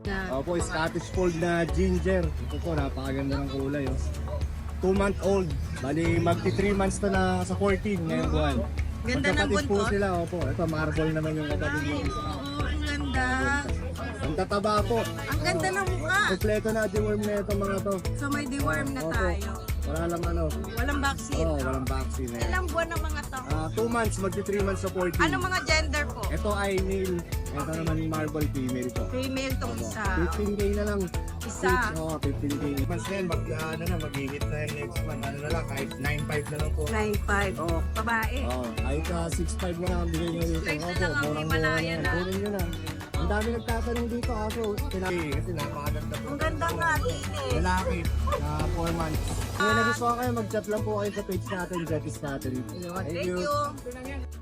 na. Opo, Scottish Fold na ginger. Ito po, napakaganda ng kulay. Oh. 2-month-old. Bali, magti 3 months na sa 14 ngayong buwan. Ganda ng Magkapatid po buntot. sila. Opo, ito marble naman yung kapatid Ay, niya. oo, ang ganda. Ang tataba po. Ang ganda ng mukha. Kompleto na deworm na ito mga to. So may deworm na Opo. tayo. Wala lang ano. Walang vaccine. Oo, walang vaccine. Ilang buwan ang mga to? 2 months, magti 3 months sa 14. Ano mga gender po? Ito ay male. Ito naman yung marble female po. Female tong isa. 15K na lang. Isa. Oo, 15K. Mas yan, mag-hit na yung next month. Ano na lang, kahit 9.5 na lang po. 9.5. Oo. Babae. Oo, kahit 6.5 na lang ang bigay nyo dito. 6.5 na Opo, lang ang murang-mura Himalaya na. Kunin nyo na. Ang dami nagtatanong dito ako. Kasi napakaganda po. Ang ganda nga, linis. Lalaki na 4 months. Kung nagustuhan kayo, mag-chat lang po kayo sa page natin, Jettis natin. Thank you.